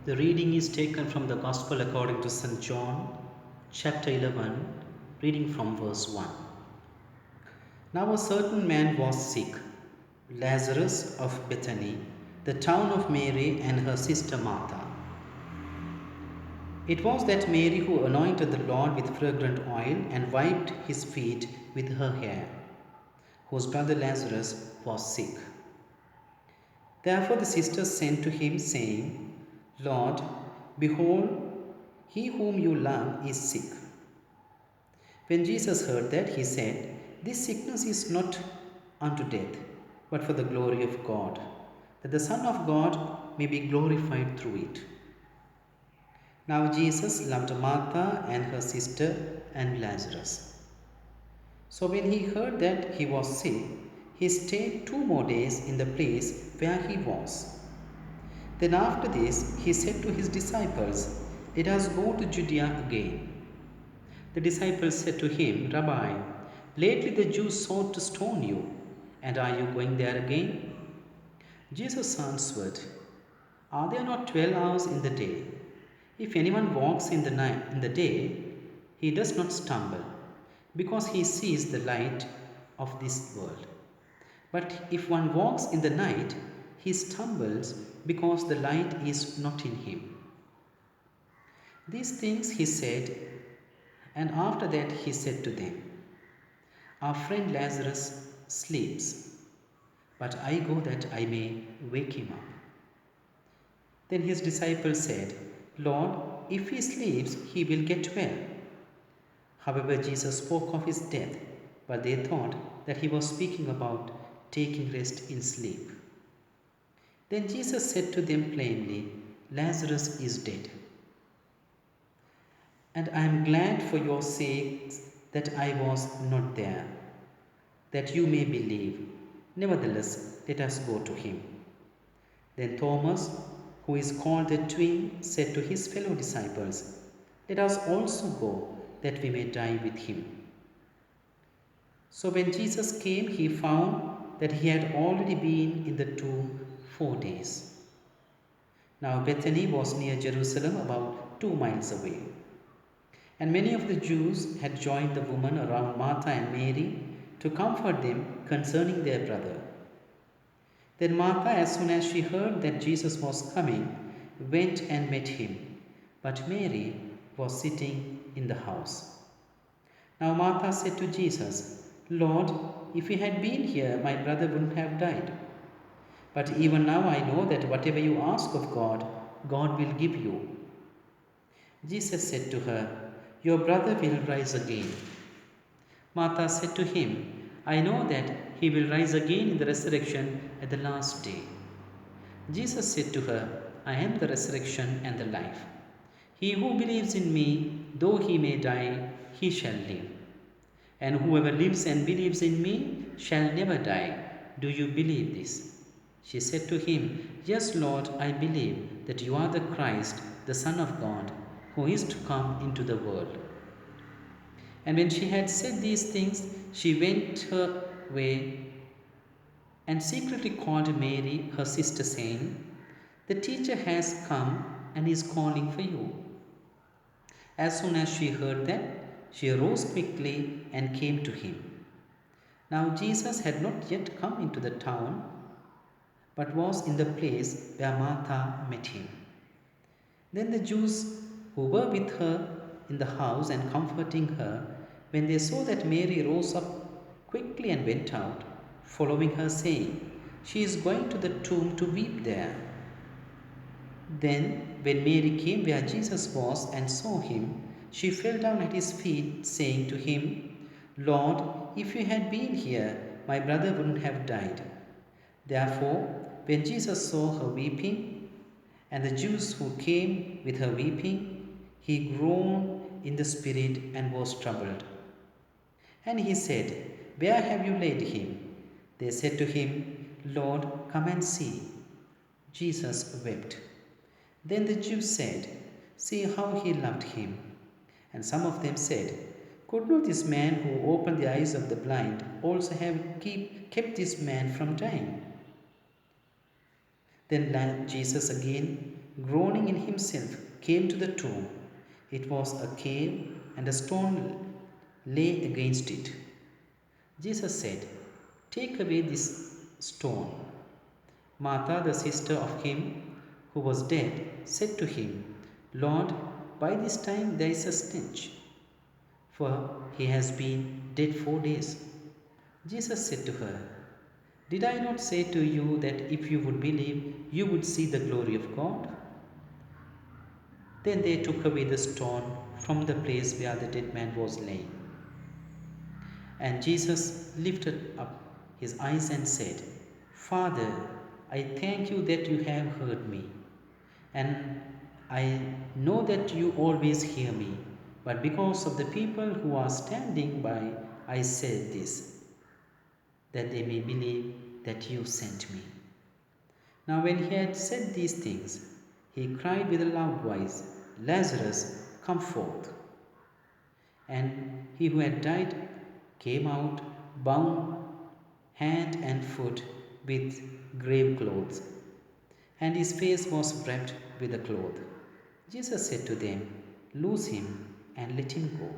The reading is taken from the Gospel according to St. John, chapter 11, reading from verse 1. Now a certain man was sick, Lazarus of Bethany, the town of Mary and her sister Martha. It was that Mary who anointed the Lord with fragrant oil and wiped his feet with her hair, whose brother Lazarus was sick. Therefore the sisters sent to him, saying, Lord, behold, he whom you love is sick. When Jesus heard that, he said, This sickness is not unto death, but for the glory of God, that the Son of God may be glorified through it. Now Jesus loved Martha and her sister and Lazarus. So when he heard that he was sick, he stayed 2 more days in the place where he was. Then after this he said to his disciples, Let us go to Judea again. The disciples said to him, Rabbi, lately the Jews sought to stone you, and are you going there again? Jesus answered, Are there not 12 hours in the day? If anyone walks in the day, he does not stumble, because he sees the light of this world. But if one walks in the night, he stumbles, because the light is not in him. These things he said, and after that he said to them, Our friend Lazarus sleeps, but I go that I may wake him up. Then his disciples said, Lord, if he sleeps, he will get well. However, Jesus spoke of his death, but they thought that he was speaking about taking rest in sleep. Then Jesus said to them plainly, Lazarus is dead. And I am glad for your sakes that I was not there, that you may believe. Nevertheless, let us go to him. Then Thomas, who is called the twin, said to his fellow disciples, Let us also go, that we may die with him. So when Jesus came, he found that he had already been in the tomb 4 days. Now Bethany was near Jerusalem, about 2 miles away. And many of the Jews had joined the woman around Martha and Mary to comfort them concerning their brother. Then Martha, as soon as she heard that Jesus was coming, went and met him, but Mary was sitting in the house. Now Martha said to Jesus, Lord, if you had been here, my brother wouldn't have died. But even now I know that whatever you ask of God, God will give you. Jesus said to her, Your brother will rise again. Martha said to him, I know that he will rise again in the resurrection at the last day. Jesus said to her, I am the resurrection and the life. He who believes in me, though he may die, he shall live. And whoever lives and believes in me shall never die. Do you believe this? She said to him, Yes, Lord, I believe that you are the Christ, the Son of God, who is to come into the world. And when she had said these things, she went her way and secretly called Mary, her sister, saying, The teacher has come and is calling for you. As soon as she heard that, she arose quickly and came to him. Now Jesus had not yet come into the town, but was in the place where Martha met him. Then the Jews who were with her in the house and comforting her, when they saw that Mary rose up quickly and went out, following her, saying, She is going to the tomb to weep there. Then, when Mary came where Jesus was and saw him, she fell down at his feet, saying to him, Lord, if you had been here, my brother wouldn't have died. Therefore, when Jesus saw her weeping, and the Jews who came with her weeping, he groaned in the spirit and was troubled. And he said, Where have you laid him? They said to him, Lord, come and see. Jesus wept. Then the Jews said, See how he loved him. And some of them said, Could not this man who opened the eyes of the blind also have kept this man from dying? Then Jesus again groaning in himself, came to the tomb. It was a cave, and a stone lay against it. Jesus said, "Take away this stone." Martha, the sister of him who was dead, said to him, "Lord, by this time there is a stench, for he has been dead 4 days." Jesus said to her, "Did I not say to you that if you would believe, you would see the glory of God?" Then they took away the stone from the place where the dead man was lying. And Jesus lifted up his eyes and said, "Father, I thank you that you have heard me. And I know that you always hear me. But because of the people who are standing by, I said this, that they may believe that you sent me." Now, when he had said these things, he cried with a loud voice, "Lazarus, come forth." And he who had died came out, bound hand and foot with grave clothes, and his face was wrapped with a cloth. Jesus said to them, "Loose him and let him go."